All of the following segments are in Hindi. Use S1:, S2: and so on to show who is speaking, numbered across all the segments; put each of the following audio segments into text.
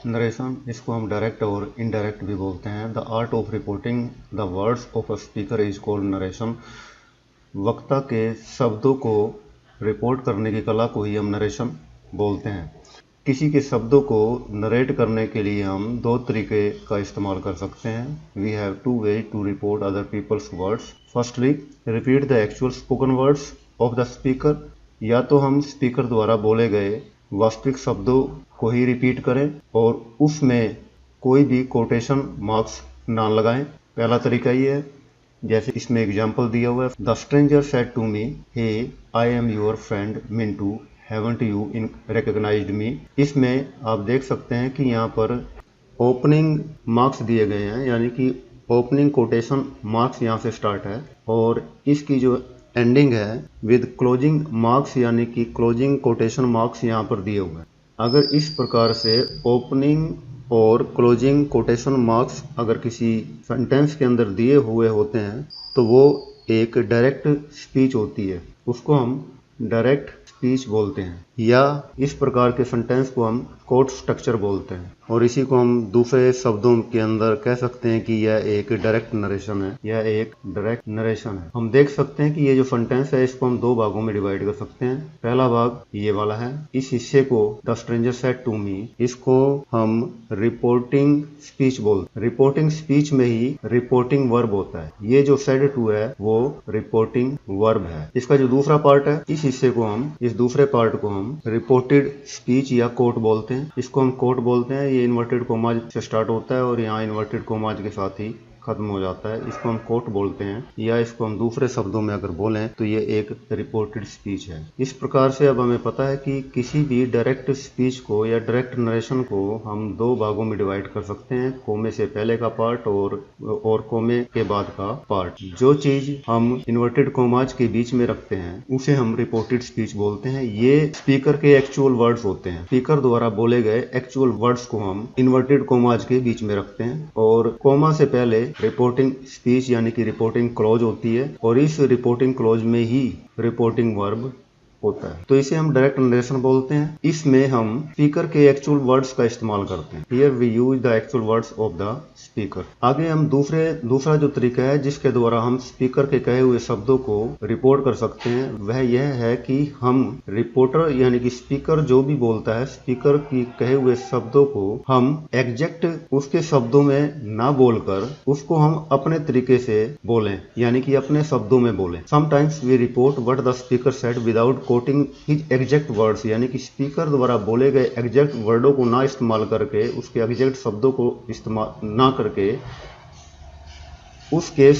S1: नरेशन, इसको हम डायरेक्ट और इनडायरेक्ट भी बोलते हैं। The art of reporting the words of a speaker is called narration. वक्ता के शब्दों को रिपोर्ट करने की कला को ही हम नरेशन बोलते हैं। किसी के शब्दों को नरेट करने के लिए हम दो तरीके का इस्तेमाल कर सकते हैं। We have two way to report other people's words. Firstly, repeat the actual spoken words of the speaker. या तो हम स्पीकर द्वारा बोले गए वास्तविक शब्दों को ही रिपीट करें और उसमें कोई भी कोटेशन मार्क्स ना लगाएं। पहला तरीका ये है, जैसे इसमें एग्जाम्पल दिया हुआ है, the stranger said to me, hey I am your friend Mintu, haven't you in recognized me. इसमें आप देख सकते हैं कि यहाँ पर ओपनिंग मार्क्स दिए गए हैं, यानी कि ओपनिंग कोटेशन मार्क्स यहाँ से स्टार्ट है और इसकी जो एंडिंग है विद क्लोजिंग मार्क्स, यानी कि क्लोजिंग कोटेशन मार्क्स यहाँ पर दिए हुए हैं। अगर इस प्रकार से ओपनिंग और क्लोजिंग कोटेशन मार्क्स अगर किसी सेंटेंस के अंदर दिए हुए होते हैं तो वो एक डायरेक्ट स्पीच होती है, उसको हम डायरेक्ट स्पीच बोलते हैं। या इस प्रकार के सेंटेंस को हम कोट स्ट्रक्चर बोलते हैं और इसी को हम दूसरे शब्दों के अंदर कह सकते हैं कि यह एक डायरेक्ट नरेशन है, यह एक डायरेक्ट नरेशन है। हम देख सकते हैं कि ये जो सेंटेंस है इसको हम दो भागों में डिवाइड कर सकते हैं। पहला भाग ये वाला है, इस हिस्से को the stranger said to me, इसको हम रिपोर्टिंग स्पीच बोलते हैं। रिपोर्टिंग स्पीच में ही रिपोर्टिंग वर्ब होता है। ये जो सेड टू है वो रिपोर्टिंग वर्ब है। इसका जो दूसरा पार्ट है, इस हिस्से को हम, इस दूसरे पार्ट को हम रिपोर्टेड स्पीच या कोट बोलते हैं। इसको हम कोट बोलते हैं। ये इन्वर्टेड कोमाज से स्टार्ट होता है और यहाँ इन्वर्टेड कोमाज के साथ ही खत्म हो जाता है। इसको हम कोट बोलते हैं, या इसको हम दूसरे शब्दों में अगर बोलें तो ये एक रिपोर्टेड स्पीच है। इस प्रकार से अब हमें पता है कि किसी भी डायरेक्ट स्पीच को या डायरेक्ट नरेशन को हम दो भागों में डिवाइड कर सकते हैं, कोमे से पहले का पार्ट और कोमे के बाद का पार्ट। जो चीज हम इन्वर्टेड कोमाज के बीच में रखते हैं उसे हम रिपोर्टेड स्पीच बोलते हैं। ये स्पीकर के एक्चुअल वर्ड्स होते हैं। स्पीकर द्वारा बोले गए एक्चुअल वर्ड्स को हम इन्वर्टेड कोमाज के बीच में रखते हैं और कोमा से पहले रिपोर्टिंग स्पीच यानी कि रिपोर्टिंग क्लॉज होती है और इस रिपोर्टिंग क्लॉज में ही रिपोर्टिंग वर्ब होता है। तो इसे हम डायरेक्ट नरेशन बोलते हैं। इसमें हम स्पीकर के एक्चुअल वर्ड्स का इस्तेमाल करते हैं। Here we use the actual words of the speaker. आगे हम दूसरा जो तरीका है जिसके द्वारा हम स्पीकर के कहे हुए शब्दों को रिपोर्ट कर सकते हैं वह यह है कि हम रिपोर्टर यानी कि स्पीकर जो भी बोलता है, स्पीकर की कहे हुए शब्दों को हम एग्जैक्ट उसके शब्दों में ना बोलकर उसको हम अपने तरीके से बोलें, यानी कि अपने शब्दों में बोलें। Sometimes we report what the speaker said without quoting his exact words, यानी कि स्पीकर द्वारा बोले गए एग्जैक्ट वर्डों को ना इस्तेमाल करके, उसके एग्जैक्ट शब्दों को इस्तेमाल ना करके उसके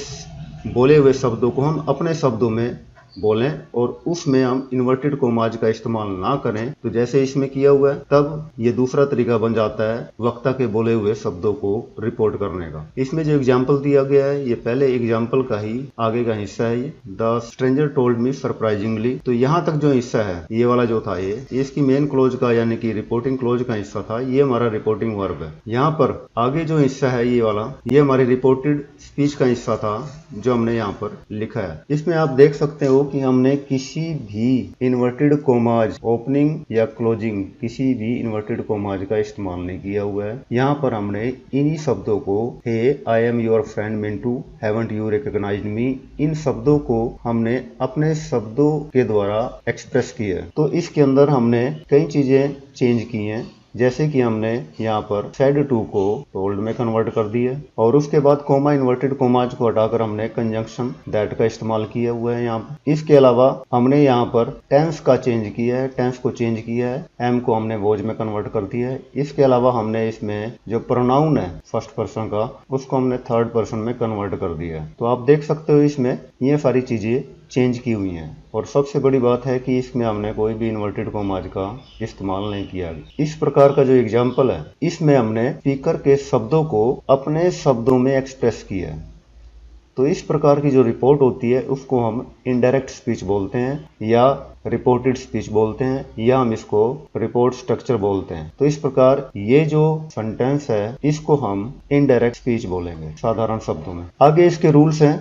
S1: बोले हुए शब्दों को हम अपने शब्दों में बोलें और उसमें हम इन्वर्टेड कोमाज का इस्तेमाल ना करें। तो जैसे इसमें किया हुआ है, तब ये दूसरा तरीका बन जाता है वक्ता के बोले हुए शब्दों को रिपोर्ट करने का। इसमें जो एग्जाम्पल दिया गया है ये पहले एग्जाम्पल का ही आगे का हिस्सा है। ये the stranger told me surprisingly, तो यहाँ तक जो हिस्सा है ये वाला जो था ये इसकी मेन क्लोज का यानी कि रिपोर्टिंग क्लोज का हिस्सा था। ये हमारा रिपोर्टिंग वर्ब है। यहाँ पर आगे जो हिस्सा है ये वाला, ये हमारी रिपोर्टेड स्पीच का हिस्सा था जो हमने यहाँ पर लिखा है। इसमें आप देख सकते हो कि हमने किसी भी इन्वर्टेड कोमाज ओपनिंग या क्लोजिंग किसी भी इन्वर्टेड कोमाज का इस्तेमाल नहीं किया हुआ है। यहाँ पर हमने इन्हीं शब्दों को, hey I am your friend Mintu, haven't you recognized me, इन शब्दों को हमने अपने शब्दों के द्वारा एक्सप्रेस किया। तो इसके अंदर हमने कई चीजें चेंज की हैं, जैसे कि हमने यहाँ पर सेड टू को टोल्ड में कन्वर्ट कर दिया और उसके बाद कोमा इन्वर्टेड कोमाज को हटाकर हमने कंजंक्शन दैट का इस्तेमाल किया हुआ है यहाँ पर। इसके अलावा हमने यहाँ पर टेंस का चेंज किया है, टेंस को चेंज किया है, एम को हमने वॉज में कन्वर्ट कर दिया है। इसके अलावा हमने इसमें जो प्रोनाउन है फर्स्ट पर्सन का उसको हमने थर्ड पर्सन में कन्वर्ट कर दिया है। तो आप देख सकते हो इसमें ये सारी चीजें चेंज की हुई हैं और सबसे बड़ी बात है कि इसमें हमने कोई भी इन्वर्टेड कोमाज का इस्तेमाल नहीं किया। इस प्रकार का जो एग्जाम्पल है इसमें हमने स्पीकर के शब्दों को अपने शब्दों में एक्सप्रेस किया है। तो इस प्रकार की जो रिपोर्ट होती है उसको हम इनडायरेक्ट स्पीच बोलते हैं या रिपोर्टेड स्पीच बोलते हैं या हम इसको रिपोर्ट स्ट्रक्चर बोलते हैं। तो इस प्रकार ये जो सेंटेंस है इसको हम इनडायरेक्ट स्पीच बोलेंगे साधारण शब्दों में। आगे इसके रूल्स हैं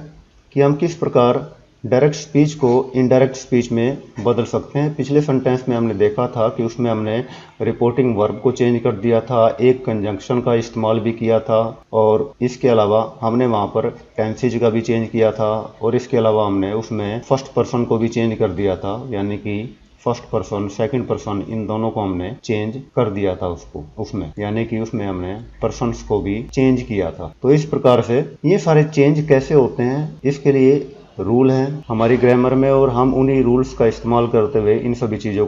S1: कि हम किस प्रकार डायरेक्ट स्पीच को इनडायरेक्ट स्पीच में बदल सकते हैं। पिछले सेंटेंस में हमने देखा था कि उसमें हमने रिपोर्टिंग वर्ब को चेंज कर दिया था, एक कंजंक्शन का इस्तेमाल भी किया था, और इसके अलावा हमने वहाँ पर टेंसेज का भी चेंज किया था, और इसके अलावा हमने उसमें फर्स्ट पर्सन को भी चेंज कर दिया था, यानी कि first person second person in दोनों को हमने चेंज कर दिया था उसमें, यानी कि उसमें हमने पर्सन्स को भी चेंज किया था। तो इस प्रकार से ये सारे चेंज कैसे होते हैं, इसके लिए रूल हैं हमारी ग्रामर में, और हम उन्हीं रूल्स का इस्तेमाल करते हुए इन सभी चीज़ों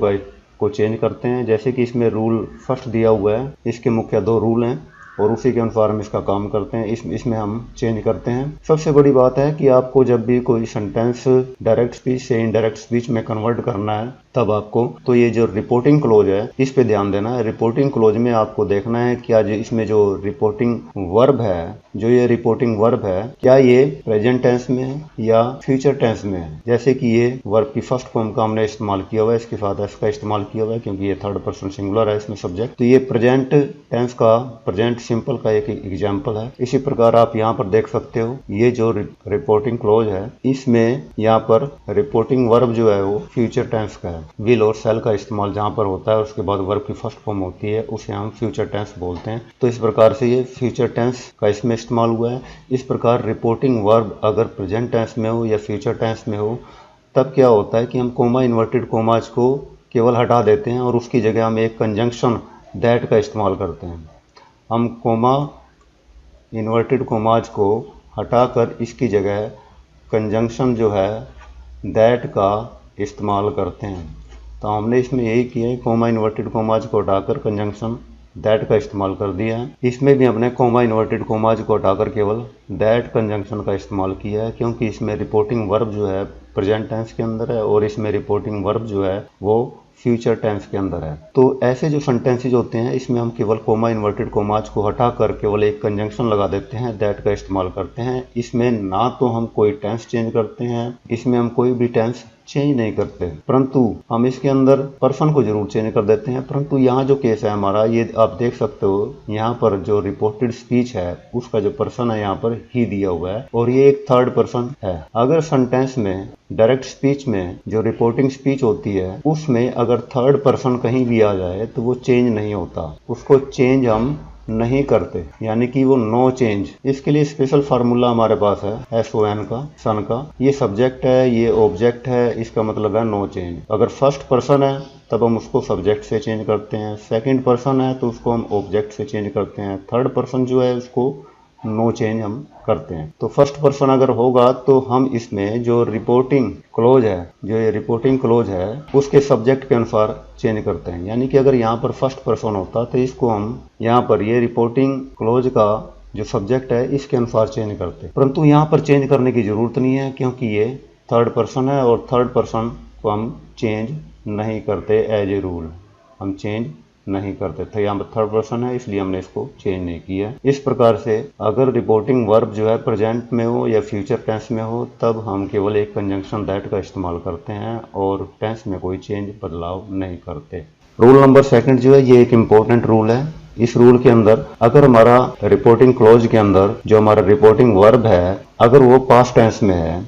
S1: को चेंज करते हैं। जैसे कि इसमें रूल फर्स्ट दिया हुआ है, इसके मुख्य 2 रूल हैं और उसी के अनुसार हम इसका काम करते हैं, इसमें हम चेंज करते हैं। सबसे बड़ी बात है कि आपको जब भी कोई सेंटेंस डायरेक्ट स्पीच से इनडायरेक्ट स्पीच में कन्वर्ट करना है तब आपको तो ये जो रिपोर्टिंग क्लोज है इस पे ध्यान देना है। रिपोर्टिंग क्लोज में आपको देखना है क्या जो इसमें जो रिपोर्टिंग वर्ब है, जो ये रिपोर्टिंग वर्ब है, क्या ये प्रेजेंट टेंस में है या फ्यूचर टेंस में है। जैसे कि ये वर्ब की फर्स्ट फॉर्म का हमने इस्तेमाल किया हुआ है, इसके साथ एस का इस्तेमाल किया हुआ है क्योंकि ये थर्ड पर्सन सिंगुलर है इसमें सब्जेक्ट। तो ये प्रेजेंट टेंस का प्रेजेंट सिंपल का एक एग्जाम्पल है। इसी प्रकार आप यहाँ पर देख सकते हो ये जो रिपोर्टिंग क्लोज है इसमें यहाँ पर रिपोर्टिंग वर्ब जो है वो फ्यूचर टेंस का है। विल और शैल का इस्तेमाल जहाँ पर होता है उसके बाद वर्ब की फर्स्ट फॉर्म होती है, उसे हम फ्यूचर टेंस बोलते हैं। तो इस प्रकार से ये फ्यूचर टेंस का इसमें इस्तेमाल हुआ है। इस प्रकार रिपोर्टिंग वर्ब अगर प्रेजेंट टेंस में हो या फ्यूचर टेंस में हो तब क्या होता है कि हम कोमा इन्वर्टेड कोमाज को केवल हटा देते हैं और उसकी जगह हम एक कंजंक्शन दैट का इस्तेमाल करते हैं। हम कोमा इन्वर्टेड कोमाज को हटाकर इसकी जगह कंजंक्शन जो है दैट का इस्तेमाल करते हैं। तो हमने इसमें यही किया है, कोमा इन्वर्टेड कोमाज को हटाकर कंजंक्शन दैट का इस्तेमाल कर दिया है। इसमें भी हमने कोमा इन्वर्टेड कोमाज को हटाकर केवल दैट कंजंक्शन का इस्तेमाल किया है क्योंकि इसमें रिपोर्टिंग वर्ब जो है प्रेजेंट टेंस के अंदर है और इसमें रिपोर्टिंग वर्ब जो है वो फ्यूचर टेंस के अंदर है। तो ऐसे जो सेंटेंसेज होते हैं इसमें हम केवल कोमा इन्वर्टेड कोमाज को हटाकर केवल एक कंजंक्शन लगा देते हैं, दैट का इस्तेमाल करते हैं। इसमें ना तो हम कोई टेंस चेंज करते हैं, इसमें हम कोई भी टेंस चेंज नहीं करते, परंतु हम इसके अंदर पर्सन को जरूर चेंज कर देते हैं। परंतु यहाँ जो केस है हमारा, ये आप देख सकते हो यहाँ पर जो रिपोर्टेड स्पीच है उसका जो पर्सन है यहाँ पर ही दिया हुआ है और ये एक थर्ड पर्सन है। अगर सेंटेंस में डायरेक्ट स्पीच में जो रिपोर्टिंग स्पीच होती है उसमें अगर थर्ड पर्सन कहीं भी आ जाए तो वो चेंज नहीं होता, उसको चेंज हम नहीं करते, यानी कि वो नो चेंज। इसके लिए स्पेशल फार्मूला हमारे पास है SON का, सन का। ये सब्जेक्ट है, ये ऑब्जेक्ट है, इसका मतलब है नो चेंज। अगर फर्स्ट पर्सन है तब हम उसको सब्जेक्ट से चेंज करते हैं, सेकंड पर्सन है तो उसको हम ऑब्जेक्ट से चेंज करते हैं, थर्ड पर्सन जो है उसको नो चेंज हम करते हैं। तो फर्स्ट पर्सन अगर होगा तो हम इसमें जो रिपोर्टिंग क्लोज है, जो ये रिपोर्टिंग क्लोज है उसके सब्जेक्ट के अनुसार चेंज करते हैं। यानी कि अगर यहाँ पर फर्स्ट पर्सन होता तो इसको हम यहाँ पर ये रिपोर्टिंग क्लोज का जो सब्जेक्ट है इसके अनुसार चेंज करते, परंतु यहाँ पर चेंज करने की जरूरत नहीं है क्योंकि ये थर्ड पर्सन है और थर्ड पर्सन को हम चेंज नहीं करते। एज ए रूल हम चेंज नहीं करते थे, यहाँ पर थर्ड पर्सन है इसलिए हमने इसको चेंज नहीं किया। इस प्रकार से अगर रिपोर्टिंग वर्ब जो है प्रेजेंट में हो या फ्यूचर टेंस में हो तब हम केवल एक कंजंक्शन दैट का इस्तेमाल करते हैं और टेंस में कोई चेंज बदलाव नहीं करते। रूल नंबर 2 जो है ये एक इम्पोर्टेंट रूल है। इस रूल के अंदर अगर हमारा रिपोर्टिंग क्लोज के अंदर जो हमारा रिपोर्टिंग वर्ब है अगर वो पास्ट टेंस में है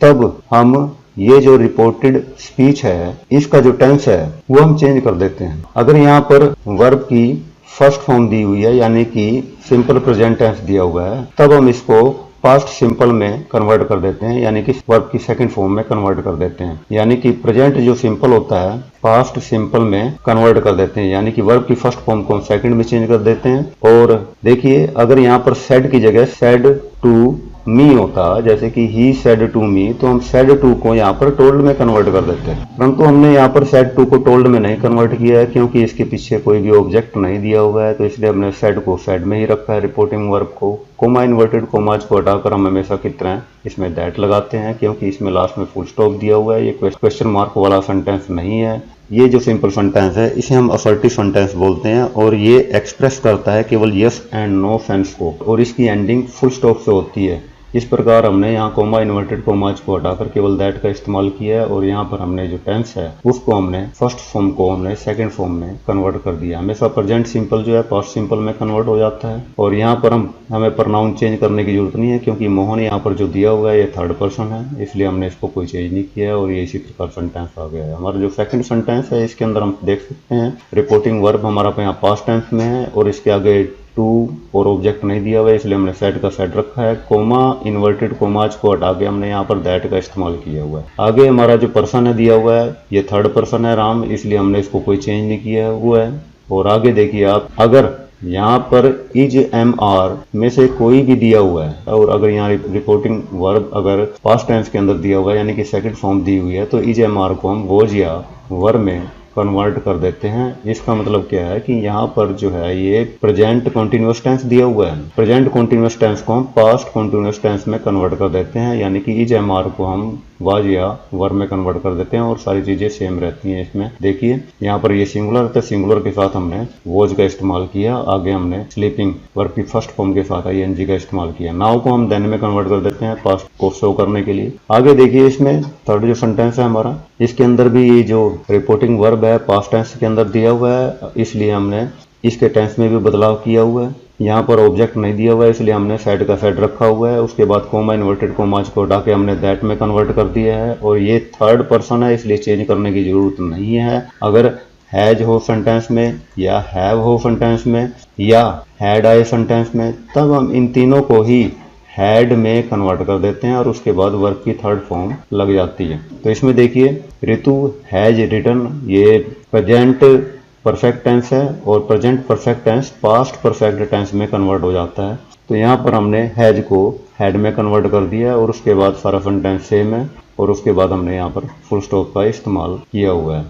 S1: तब हम ये जो रिपोर्टेड स्पीच है इसका जो टेंस है वो हम चेंज कर देते हैं। अगर यहाँ पर वर्ब की फर्स्ट फॉर्म दी हुई है यानी कि सिंपल प्रेजेंट टेंस दिया हुआ है तब हम इसको पास्ट सिंपल में कन्वर्ट कर देते हैं, यानी कि वर्ब की सेकंड फॉर्म में कन्वर्ट कर देते हैं। यानी कि प्रेजेंट जो सिंपल होता है पास्ट सिंपल में कन्वर्ट कर देते हैं, यानी कि वर्ब की फर्स्ट फॉर्म को हम सेकंड में चेंज कर देते हैं। और देखिए अगर यहाँ पर सेड की जगह सेड टू मी होता, जैसे कि ही सेड टू मी, तो हम सेड टू को यहाँ पर टोल्ड में कन्वर्ट कर देते हैं, परंतु हमने यहाँ पर सेड टू को टोल्ड में नहीं कन्वर्ट किया है क्योंकि इसके पीछे कोई भी ऑब्जेक्ट नहीं दिया हुआ है, तो इसलिए हमने सेड को सेड में ही रखा है। रिपोर्टिंग वर्ब को कोमा इन्वर्टेड कोमाज को हटाकर हम हमेशा की तरह इसमें दैट लगाते हैं क्योंकि इसमें लास्ट में फुल स्टॉप दिया हुआ है। ये क्वेश्चन मार्क वाला सेंटेंस नहीं है। ये जो सिंपल सेंटेंस है इसे हम असर्टिव सेंटेंस बोलते हैं और ये एक्सप्रेस करता है केवल यस एंड नो सेंस को और इसकी एंडिंग फुल स्टॉप से होती है। इस प्रकार हमने यहाँ कोमा इन्वर्टेड कोमाज को हटाकर केवल दैट का इस्तेमाल किया है और यहाँ पर हमने जो टेंस है उसको हमने फर्स्ट फॉर्म को हमने सेकंड फॉर्म में कन्वर्ट कर दिया। हमेशा प्रेजेंट सिंपल जो है पास्ट सिंपल में कन्वर्ट हो जाता है और यहाँ पर हमें प्रोनाउन चेंज करने की जरूरत नहीं है, क्योंकि मोहन यहाँ पर जो दिया हुआ है ये थर्ड पर्सन है, इसलिए हमने इसको कोई चेंज नहीं किया है और ये इसी प्रकार सेंटेंस आ गया है। हमारा जो सेकंड सेंटेंस है इसके अंदर हम देख सकते हैं रिपोर्टिंग वर्ब हमारा यहाँ पास्ट टेंस में है और इसके आगे टू और ऑब्जेक्ट नहीं दिया हुआ है, इसलिए हमने सेट का सेट रखा है। कोमा इन्वर्टेड कोमाज को हटा के हमने यहाँ पर दैट का इस्तेमाल किया हुआ है। आगे हमारा जो पर्सन है दिया हुआ है ये थर्ड पर्सन है राम, इसलिए हमने इसको कोई चेंज नहीं किया हुआ है। और आगे देखिए आप, अगर यहाँ पर इज एम आर में से कोई भी दिया हुआ है और अगर यहाँ रिपोर्टिंग वर्ब अगर पास्ट टेंस के अंदर दिया हुआ है यानी कि सेकंड फॉर्म दी हुई है तो इज एम आर को हम वॉज या वर में कन्वर्ट कर देते हैं। इसका मतलब क्या है कि यहाँ पर जो है ये प्रेजेंट कॉन्टिन्यूअस टेंस दिया हुआ है, प्रेजेंट कॉन्टिन्यूअस टेंस को हम पास्ट कॉन्टिन्यूअस टेंस में कन्वर्ट कर देते हैं, यानी कि इज एम आर को हम वाज या वर में कन्वर्ट कर देते हैं और सारी चीजें सेम रहती हैं। इसमें देखिए यहाँ पर ये सिंगुलर था, सिंगुलर के साथ हमने वॉज का इस्तेमाल किया, आगे हमने स्लीपिंग वर्ब की फर्स्ट फॉर्म के साथ आईएनजी का इस्तेमाल किया। नाउ को हम देन में कन्वर्ट कर देते हैं पास्ट को शो करने के लिए। आगे देखिए इसमें थर्ड जो सेंटेंस है हमारा, इसके अंदर भी ये जो रिपोर्टिंग वर्ब है पास्ट टेंस के अंदर दिया हुआ है, इसलिए हमने इसके टेंस में भी बदलाव किया हुआ है। यहाँ पर ऑब्जेक्ट नहीं दिया हुआ है इसलिए हमने सेट का सेट रखा हुआ है। उसके बाद कोमा इन्वर्टेड कोमाज को हटा के हमने दैट में कन्वर्ट कर दिया है और ये थर्ड पर्सन है इसलिए चेंज करने की जरूरत नहीं है। अगर हैज हो सेंटेंस में या हैव हो सेंटेंस में या हैड आए सेंटेंस में तब हम इन तीनों को ही हैड में कन्वर्ट कर देते हैं और उसके बाद वर्ब की थर्ड फॉर्म लग जाती है। तो इसमें देखिए ऋतु हैज रिटन, ये प्रेजेंट परफेक्ट टेंस है और present perfect tense past perfect tense में कन्वर्ट हो जाता है। तो यहाँ पर हमने हैज को हैड में कन्वर्ट कर दिया और उसके बाद सारा सेंटेंस सेम है और उसके बाद हमने यहाँ पर फुल स्टॉप का इस्तेमाल किया हुआ है।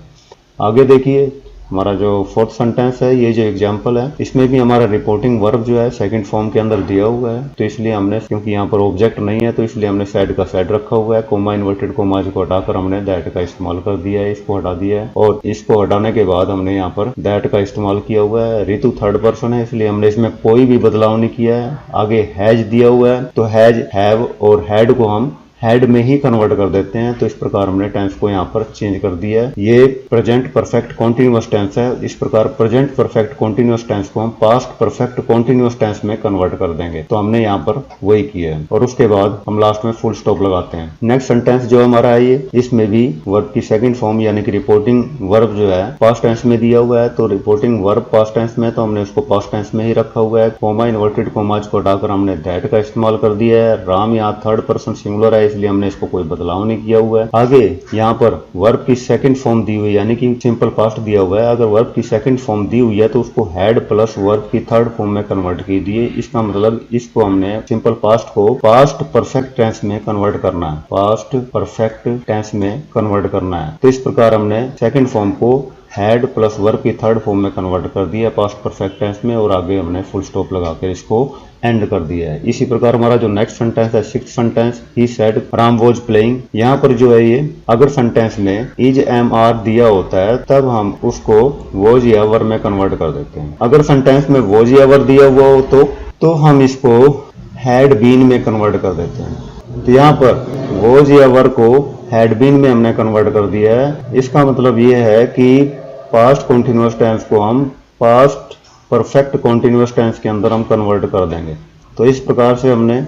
S1: आगे देखिए हमारा जो फोर्थ सेंटेंस है, ये जो एग्जांपल है इसमें भी हमारा रिपोर्टिंग वर्ब जो है सेकंड फॉर्म के अंदर दिया हुआ है, तो इसलिए हमने, क्योंकि यहाँ पर ऑब्जेक्ट नहीं है तो इसलिए हमने सेट का सेट रखा हुआ है। कोमा इन्वर्टेड कोमाज को हटाकर हमने दैट का इस्तेमाल कर दिया है, इसको हटा दिया है और इसको हटाने के बाद हमने यहाँ पर दैट का इस्तेमाल किया हुआ है। ऋतु थर्ड पर्सन है इसलिए हमने इसमें कोई भी बदलाव नहीं किया है। आगे हैज दिया हुआ है तो हैज, हैव और हैड को हम हैड में ही कन्वर्ट कर देते हैं, तो इस प्रकार हमने टेंस को यहाँ पर चेंज कर दिया है। ये प्रेजेंट परफेक्ट कॉन्टिन्यूअस टेंस है, इस प्रकार प्रेजेंट परफेक्ट कॉन्टिन्यूअस टेंस को हम पास्ट परफेक्ट कॉन्टिन्यूअस टेंस में कन्वर्ट कर देंगे, तो हमने यहाँ पर वही किया है और उसके बाद हम लास्ट में फुल स्टॉप लगाते हैं। नेक्स्ट सेंटेंस जो हमारा है ये, इसमें भी वर्ब की सेकंड फॉर्म यानी कि रिपोर्टिंग वर्ब जो है पास्ट टेंस में दिया हुआ है, तो रिपोर्टिंग वर्ब पास्ट टेंस में तो हमने उसको पास्ट टेंस में ही रखा हुआ है। कोमा इन्वर्टेड कोमाज को हटाकर हमने दैट का इस्तेमाल कर दिया है। राम यहाँ थर्ड पर्सन सिंगुलर है इसलिए हमने इसको कोई बदलाव नहीं किया हुआ है। आगे यहाँ पर वर्ब की सेकंड फॉर्म दी हुई है यानी कि सिंपल पास्ट दिया हुआ है, अगर वर्ब की सेकंड फॉर्म दी हुई है तो उसको हैड प्लस वर्ब की थर्ड फॉर्म में कन्वर्ट की दिए। इसका मतलब इसको हमने सिंपल पास्ट को पास्ट परफेक्ट टेंस में कन्वर्ट करना है, पास्ट परफेक्ट टेंस में कन्वर्ट करना है। तो इस प्रकार हमने सेकंड फॉर्म को हैड प्लस वर्ब की थर्ड फॉर्म में कन्वर्ट कर दिया पास्ट परफेक्ट टेंस में और आगे हमने फुल स्टॉप लगाकर इसको एंड कर दिया है। इसी प्रकार हमारा जो नेक्स्ट सेंटेंस है sixth sentence, he said Ram was playing, यहाँ पर जो है ये अगर सेंटेंस में इज एम आर दिया होता है तब हम उसको वॉज या वर में कन्वर्ट कर देते हैं। अगर सेंटेंस में वॉज या वर दिया हुआ हो तो हम इसको हैड बीन में कन्वर्ट कर देते हैं। तो यहाँ पर वॉज या वर को हैड बीन में हमने कन्वर्ट कर दिया है। इसका मतलब ये है कि पास्ट कॉन्टिन्यूअस टेंस को हम पास्ट परफेक्ट कॉन्टिन्यूअस टेंस के अंदर हम कन्वर्ट कर देंगे। तो इस प्रकार से हमने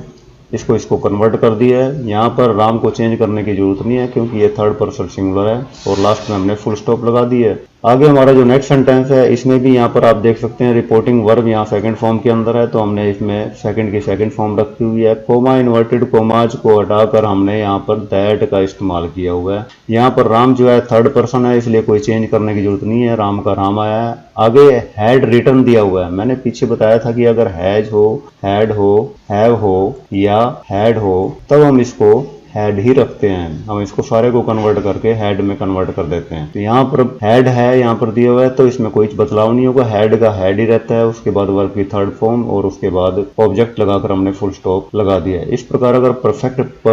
S1: इसको कन्वर्ट कर दिया है। यहाँ पर राम को चेंज करने की जरूरत नहीं है क्योंकि ये थर्ड पर्सन सिंगुलर है और लास्ट में हमने फुल स्टॉप लगा दी है। आगे हमारा जो नेक्स्ट सेंटेंस है इसमें भी यहाँ पर आप देख सकते हैं रिपोर्टिंग वर्ब यहाँ सेकंड फॉर्म के अंदर है, तो हमने इसमें सेकंड की सेकंड फॉर्म रखी हुई है। कोमा इन्वर्टेड कोमाज को हटाकर हमने यहाँ पर दैट का इस्तेमाल किया हुआ है। यहाँ पर राम जो है थर्ड पर्सन है इसलिए कोई चेंज करने की जरूरत नहीं है, राम का राम आया है। आगे हैड रिटर्न दिया हुआ है, मैंने पीछे बताया था कि अगर हैज हो, हैड हो, हैव हो या हैड हो तब हम इसको हैड ही रखते हैं, हम इसको सारे को कन्वर्ट करके हैड में कन्वर्ट कर देते हैं। तो यहाँ पर हैड है यहाँ पर दिया हुआ है, तो इसमें कोई बदलाव नहीं होगा, हैड का हैड ही रहता है, उसके बाद वर्ब की थर्ड फॉर्म और उसके बाद ऑब्जेक्ट लगाकर हमने फुल स्टॉप लगा दिया है। इस प्रकार अगर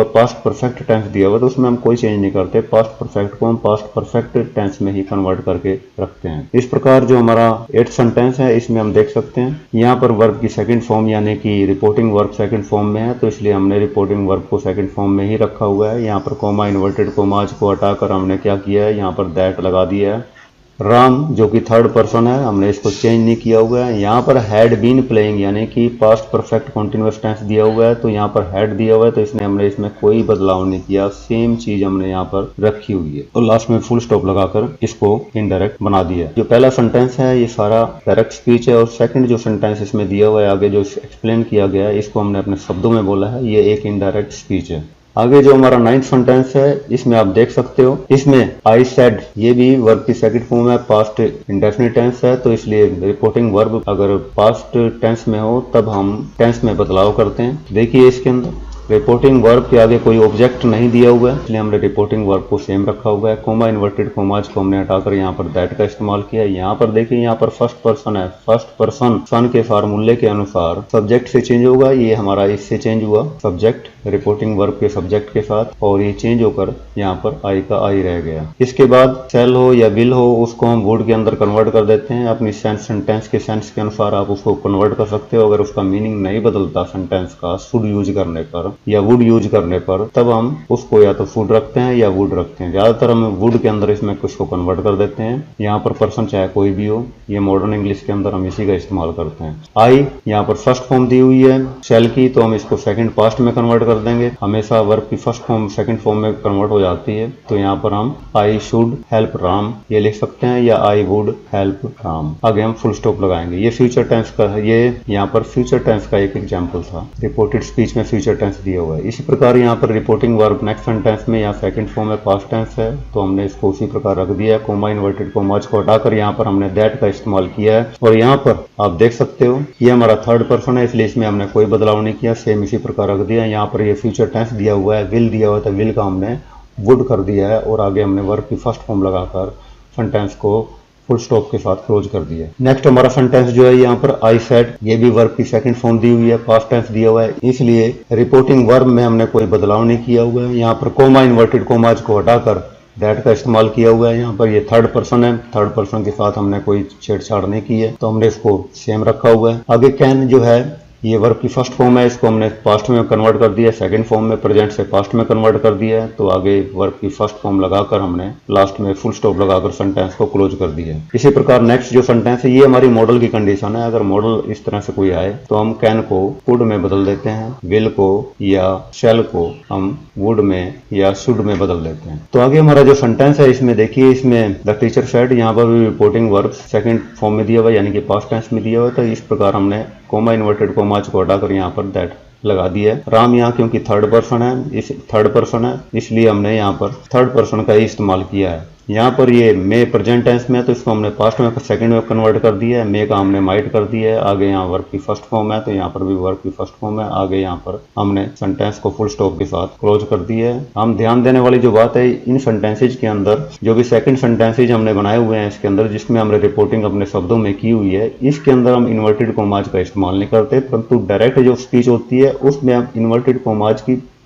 S1: पास्ट परफेक्ट टेंस दिया हुआ तो उसमें हम कोई चेंज नहीं करते, पास्ट परफेक्ट को हम पास्ट परफेक्ट टेंस में ही कन्वर्ट करके रखते हैं। इस प्रकार जो हमारा 8th सेंटेंस है इसमें हम देख सकते हैं यहाँ पर वर्ब की सेकंड फॉर्म यानी कि रिपोर्टिंग वर्ब सेकंड फॉर्म में है, तो इसलिए हमने रिपोर्टिंग वर्ब को सेकंड फॉर्म में ही रखा हुआ है। यहाँ पर कॉमा इन्वर्टेड कॉमाज को हटाकर हमने क्या किया है, यहाँ पर दैट लगा दिया है। राम जो कि थर्ड पर्सन है, हमने इसको चेंज नहीं किया हुआ है। यहाँ पर हैड बीन प्लेइंग यानी कि पास्ट परफेक्ट कॉन्टिन्यूअस टेंस दिया हुआ है, तो यहाँ पर हैड दिया हुआ है, तो इसने हमने इसमें कोई बदलाव नहीं किया, सेम चीज हमने यहाँ पर रखी हुई है। तो लास्ट में फुल स्टॉप लगाकर इसको इनडायरेक्ट बना दिया। जो पहला सेंटेंस है ये सारा डायरेक्ट स्पीच है, और सेकंड जो सेंटेंस इसमें दिया हुआ है आगे जो एक्सप्लेन किया गया है इसको हमने अपने शब्दों में बोला है, ये एक इनडायरेक्ट स्पीच है। आगे जो हमारा 9th सेंटेंस है इसमें आप देख सकते हो, इसमें आई सेड ये भी वर्ब की सेकंड फॉर्म है, पास्ट इंडेफिनिट टेंस है, तो इसलिए रिपोर्टिंग वर्ब अगर पास्ट टेंस में हो तब हम टेंस में बदलाव करते हैं। देखिए इसके अंदर रिपोर्टिंग वर्ब के आगे कोई ऑब्जेक्ट नहीं दिया हुआ है, इसलिए हमने रिपोर्टिंग वर्ब को सेम रखा हुआ है। कोमा इन्वर्टेड कोमाज को हमने हटाकर यहाँ पर दैट का इस्तेमाल किया है। यहाँ पर देखिए यहाँ पर फर्स्ट पर्सन है, फर्स्ट पर्सन सन के फार्मूले के अनुसार सब्जेक्ट से चेंज होगा, ये हमारा इससे चेंज हुआ सब्जेक्ट रिपोर्टिंग वर्ब के सब्जेक्ट के साथ, और ये चेंज होकर यहाँ पर आई का आई रह गया। इसके बाद सेल हो या विल हो उसको हम वुड के अंदर कन्वर्ट कर देते हैं, अपनी सेंटेंस के सेंस के अनुसार आप उसको कन्वर्ट कर सकते हो। अगर उसका मीनिंग नहीं बदलता सेंटेंस का शुड यूज करने पर या वुड यूज करने पर, तब हम उसको या तो फूड रखते हैं या वुड रखते हैं। ज्यादातर हम वुड के अंदर इसमें कुछ को कन्वर्ट कर देते हैं। यहाँ पर पर्सन चाहे कोई भी हो, ये मॉडर्न इंग्लिश के अंदर हम इसी का इस्तेमाल करते हैं। आई यहाँ पर फर्स्ट फॉर्म दी हुई है शेल की, तो हम इसको सेकंड पास्ट में कन्वर्ट कर देंगे। हमेशा वर्ब की फर्स्ट फॉर्म सेकंड फॉर्म में कन्वर्ट हो जाती है, तो यहाँ पर हम आई शुड हेल्प राम ये लिख सकते हैं, या आई वुड हेल्प राम। आगे हम फुल स्टॉप लगाएंगे। ये फ्यूचर टेंस का है, ये यहाँ पर फ्यूचर टेंस का एक एग्जाम्पल था, रिपोर्टेड स्पीच में फ्यूचर टेंस दिया हुआ है। इसी प्रकार यहाँ पर रिपोर्टिंग वर्ब नेक्स्ट सेंटेंस में या सेकंड फॉर्म में पास्ट टेंस है, तो हमने इसको उसी प्रकार रख दिया है। कोमा इन्वर्टेड कोमाज को हटाकर यहाँ पर हमने दैट का इस्तेमाल किया है, और यहाँ पर आप देख सकते हो ये हमारा थर्ड पर्सन है, इसलिए इसमें हमने कोई बदलाव नहीं किया, सेम इसी प्रकार रख दिया। यहाँ पर ये फ्यूचर टेंस दिया हुआ है, विल दिया हुआ था, विल का हमने वुड कर दिया है, और आगे हमने वर्ब की फर्स्ट फॉर्म लगाकर सेंटेंस को फुल स्टॉप के साथ क्लोज कर दिया। नेक्स्ट हमारा सेंटेंस जो है यहाँ पर आई सेड, ये भी वर्ब की सेकंड फॉर्म दी हुई है, पास्ट टेंस दिया हुआ है, इसलिए रिपोर्टिंग वर्ब में हमने कोई बदलाव नहीं किया हुआ है। यहाँ पर कोमा इन्वर्टेड कोमाज को हटाकर दैट का इस्तेमाल किया हुआ है। यहाँ पर ये थर्ड पर्सन है, थर्ड पर्सन के साथ हमने कोई छेड़छाड़ नहीं की है, तो हमने इसको सेम रखा हुआ है। आगे कैन जो है ये वर्ब की फर्स्ट फॉर्म है, इसको हमने पास्ट में कन्वर्ट कर दिया, सेकंड फॉर्म में प्रेजेंट से पास्ट में कन्वर्ट कर दिया है, तो आगे वर्ब की फर्स्ट फॉर्म लगाकर हमने लास्ट में फुल स्टॉप लगाकर सेंटेंस को क्लोज कर दिया। इसी प्रकार नेक्स्ट जो सेंटेंस है ये हमारी मॉडल की कंडीशन है। अगर मॉडल इस तरह से कोई आए तो हम कैन को कुड में बदल देते हैं, विल को या शेल को हम वुड में या शुड में बदल देते हैं। तो आगे हमारा जो सेंटेंस है इसमें देखिए, इसमें द टीचर सेड यहाँ पर भी रिपोर्टिंग वर्ब सेकंड फॉर्म में दिया हुआ यानी कि पास्ट टेंस में दिया हुआ, तो इस प्रकार हमने कोमा इन्वर्टेड कोमाज को हटाकर यहाँ पर दैट लगा दिया है। राम यहाँ क्योंकि थर्ड पर्सन है, इसलिए हमने यहाँ पर थर्ड पर्सन का ही इस्तेमाल किया है। यहाँ पर ये मे प्रेजेंट टेंस में है, तो इसको हमने पास्ट में सेकंड में कन्वर्ट कर दिया है, मे का हमने माइट कर दिया है। आगे यहाँ वर्ब की फर्स्ट फॉर्म है, तो यहाँ पर भी वर्ब की फर्स्ट फॉर्म है। आगे यहाँ पर हमने सेंटेंस को फुल स्टॉप के साथ क्लोज कर दिया है। हम ध्यान देने वाली जो बात है, इन सेंटेंसेज के अंदर जो भी सेकंड सेंटेंसेज हमने बनाए हुए हैं इसके अंदर, जिसमें हमने रिपोर्टिंग अपने शब्दों में की हुई है, इसके अंदर हम इन्वर्टेड कोमाज का इस्तेमाल नहीं करते, परंतु डायरेक्ट जो स्पीच होती है उसमें हम इन्वर्टेड कोमाज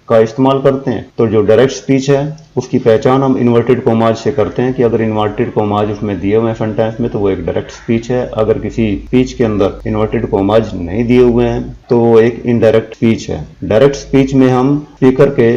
S1: का इस्तेमाल करते हैं। तो जो डायरेक्ट स्पीच है उसकी पहचान हम इन्वर्टेड कोमाज से करते हैं कि अगर इन्वर्टेड कोमाज उसमें दिए हुए हैं सेंटेंस में तो वो एक डायरेक्ट स्पीच है। अगर किसी स्पीच के अंदर इन्वर्टेड कोमाज नहीं दिए हुए हैं तो वो एक इनडायरेक्ट स्पीच है। डायरेक्ट स्पीच में हम स्पीकर के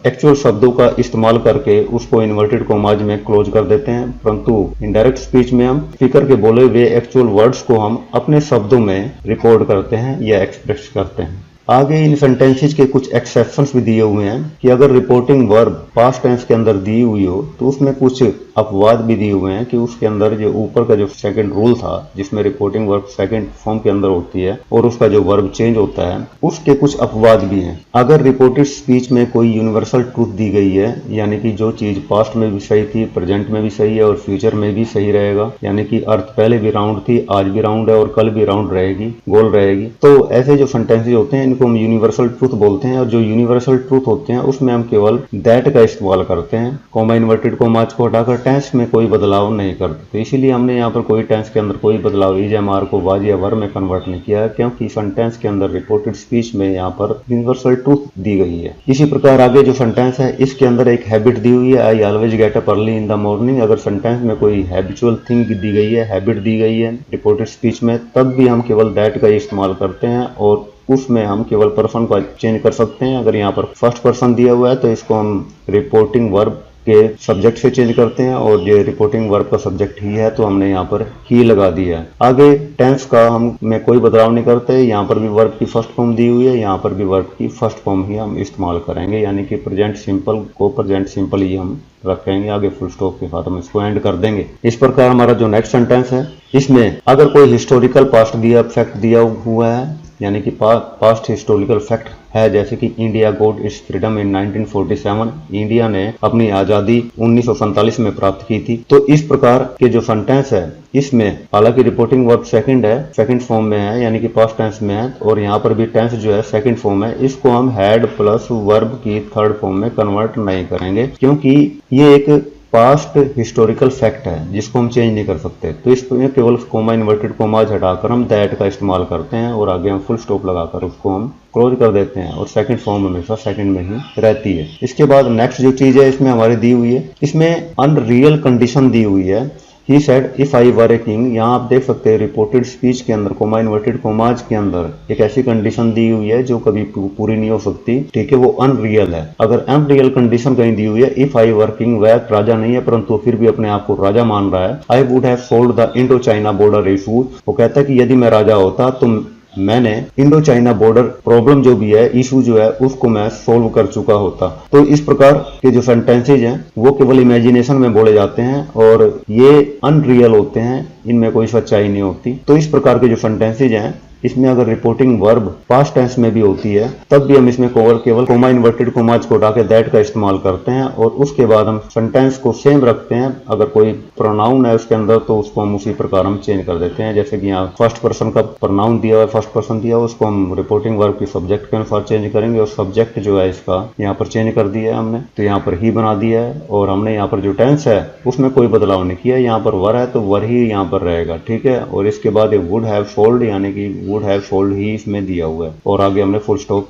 S1: एक्चुअल शब्दों का इस्तेमाल करके उसको इन्वर्टेड कोमाज में क्लोज कर देते हैं, परंतु इनडायरेक्ट स्पीच में हम स्पीकर के बोले हुए एक्चुअल वर्ड्स को हम अपने शब्दों में रिकॉर्ड करते हैं या एक्सप्रेस करते हैं। आगे इन सेंटेंसेज के कुछ एक्सेप्शंस भी दिए हुए हैं कि अगर रिपोर्टिंग वर्ब पास्ट टेंस के अंदर दी हुई हो तो उसमें कुछ अपवाद भी दिए हुए हैं कि उसके अंदर जो ऊपर का जो सेकंड रूल था जिसमें रिपोर्टिंग वर्ब सेकंड फॉर्म के अंदर होती है और उसका जो वर्ब चेंज होता है उसके कुछ अपवाद भी हैं। अगर रिपोर्टेड स्पीच में कोई यूनिवर्सल ट्रूथ दी गई है, यानी कि जो चीज पास्ट में भी सही थी, प्रेजेंट में भी सही है और फ्यूचर में भी सही रहेगा, यानी कि अर्थ पहले भी राउंड थी, आज भी राउंड है और कल भी राउंड रहेगी, गोल रहेगी, तो ऐसे जो सेंटेंसेज होते हैं जिनको हम यूनिवर्सल ट्रूथ बोलते हैं, और जो यूनिवर्सल ट्रूथ होते हैं उसमें हम केवल दैट का इस्तेमाल करते हैं, कॉमा इन्वर्टेड कॉमाज को हटाकर टेंस में कोई बदलाव नहीं करते। तो इसीलिए हमने यहाँ पर कोई टेंस के अंदर कोई बदलाव इज एम आर को वाज या वर में कन्वर्ट नहीं किया है, क्योंकि सेंटेंस के अंदर रिपोर्टेड स्पीच में यहाँ पर यूनिवर्सल ट्रूथ दी गई है। इसी प्रकार आगे जो सेंटेंस है इसके अंदर एक हैबिट दी हुई है, I always get up early in the morning. अगर सेंटेंस में कोई हैबिचुअल थिंग दी गई है, हैबिट दी गई है रिपोर्टेड स्पीच में, तब भी हम केवल दैट का इस्तेमाल करते हैं और उसमें हम केवल पर्सन को चेंज कर सकते हैं। अगर यहाँ पर फर्स्ट पर्सन दिया हुआ है तो इसको हम रिपोर्टिंग वर्ब के सब्जेक्ट से चेंज करते हैं, और ये रिपोर्टिंग वर्ब का सब्जेक्ट ही है तो हमने यहाँ पर ही लगा दिया है। आगे टेंस का हम में कोई बदलाव नहीं करते, यहाँ पर भी वर्ब की फर्स्ट फॉर्म दी हुई है, यहाँ पर भी वर्ब की फर्स्ट फॉर्म ही हम इस्तेमाल करेंगे, यानी कि प्रेजेंट सिंपल को प्रेजेंट सिंपल ही हम रखेंगे। आगे फुल स्टॉप के साथ हम इसको एंड कर देंगे। इस प्रकार हमारा जो नेक्स्ट सेंटेंस है इसमें अगर कोई हिस्टोरिकल पास्ट फैक्ट दिया हुआ है, यानी कि पास्ट हिस्टोरिकल फैक्ट है, जैसे कि इंडिया गॉट इट्स फ्रीडम इन 1947, इंडिया ने अपनी आज़ादी 1947 में प्राप्त की थी। तो इस प्रकार के जो सेंटेंस है इसमें हालांकि रिपोर्टिंग वर्ब सेकंड है, सेकंड फॉर्म में है, यानी कि पास्ट टेंस में है, और यहाँ पर भी टेंस जो है सेकंड फॉर्म है, इसको हम हैड प्लस वर्ब की थर्ड फॉर्म में कन्वर्ट नहीं करेंगे, क्योंकि ये एक पास्ट हिस्टोरिकल फैक्ट है जिसको हम चेंज नहीं कर सकते। तो इसमें केवल कोमा इन्वर्टेड कोमाज हटाकर हम दैट का इस्तेमाल करते हैं और आगे हम फुल स्टॉप लगाकर उसको हम क्लोज कर देते हैं, और सेकंड फॉर्म हमेशा सेकंड में ही रहती है। इसके बाद नेक्स्ट जो चीज है इसमें हमारी दी हुई है, इसमें अनरियल कंडीशन दी हुई है। He said if I were a king, यहाँ आप देख सकते हैं रिपोर्टेड स्पीच के अंदर कोमा इन्वर्टेड कोमाज के अंदर एक ऐसी कंडीशन दी हुई है जो कभी पूरी नहीं हो सकती, ठीक है, वो अनरियल है। अगर अनरियल कंडीशन कहीं दी हुई है, इफ आई वर किंग, वह राजा नहीं है परंतु फिर भी अपने आप को राजा मान रहा है। I would have sold the Indo China border issue, वो कहता है कि यदि मैं राजा होता तो मैंने इंडो चाइना बॉर्डर प्रॉब्लम जो भी है, इशू जो है, उसको मैं सोल्व कर चुका होता। तो इस प्रकार के जो सेंटेंसेज हैं वो केवल इमेजिनेशन में बोले जाते हैं और ये अनरियल होते हैं, इनमें कोई सच्चाई नहीं होती। तो इस प्रकार के जो सेंटेंसेज हैं इसमें अगर रिपोर्टिंग वर्ब पास्ट टेंस में भी होती है तब भी हम इसमें केवल कोमा इन्वर्टेड कोमाज को हटा के दैट का इस्तेमाल करते हैं, और उसके बाद हम सेंटेंस को सेम रखते हैं। अगर कोई प्रोनाउन है उसके अंदर तो उसको हम उसी प्रकार हम चेंज कर देते हैं, जैसे कि यहाँ फर्स्ट पर्सन का प्रोनाउन दिया हुआ है, फर्स्ट पर्सन दिया हुआ, उसको हम रिपोर्टिंग वर्ब की सब्जेक्ट के अनुसार चेंज करेंगे, और सब्जेक्ट जो है इसका यहाँ पर चेंज कर दिया है हमने, तो यहाँ पर ही बना दिया है, और हमने यहाँ पर जो टेंस है उसमें कोई बदलाव नहीं किया, यहाँ पर वर है तो वर ही यहाँ पर रहेगा, ठीक है। और इसके बाद वुड हैव सोल्ड, यानी कि वुड हैव सोल्ड ही इसमें दिया हुआ है, और आगे हमने फुल स्टॉप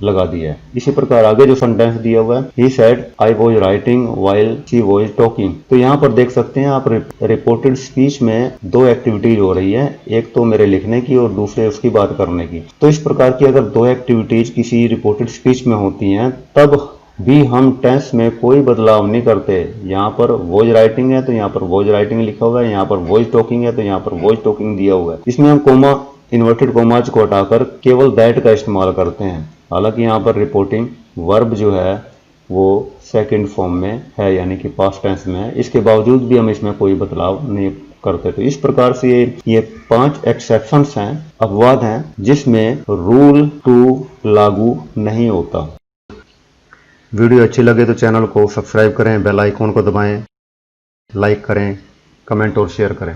S1: लगा दिया है। इसी प्रकार आगे जो सेंटेंस दिया हुआ है, he said I was writing while she was talking, तो यहाँ पर देख सकते हैं आप रिपोर्टेड स्पीच में दो एक्टिविटीज हो रही है, एक तो मेरे लिखने की और दूसरे उसकी बात करने की। तो इस प्रकार की अगर दो एक्टिविटीज किसी रिपोर्टेड स्पीच में होती हैं तब भी हम टेंस में कोई बदलाव नहीं करते। यहाँ पर वॉइस राइटिंग है तो यहाँ पर वॉइस राइटिंग लिखा हुआ है, यहाँ पर वॉइस टॉकिंग है तो यहाँ पर वॉइस टॉकिंग दिया हुआ है। इसमें हम कोमा इन्वर्टेड कोमाज को हटाकर केवल दैट का इस्तेमाल करते हैं। हालांकि यहाँ पर रिपोर्टिंग वर्ब जो है वो सेकंड फॉर्म में है, यानी कि पास्ट टेंस में है, इसके बावजूद भी हम इसमें कोई बदलाव नहीं करते। तो इस प्रकार से ये 5 एक्सेप्शंस हैं, अपवाद हैं, जिसमें रूल 2 लागू नहीं होता। वीडियो अच्छी लगे तो चैनल को सब्सक्राइब करें, बेल आइकॉन को दबाएं, लाइक करें, कमेंट और शेयर करें।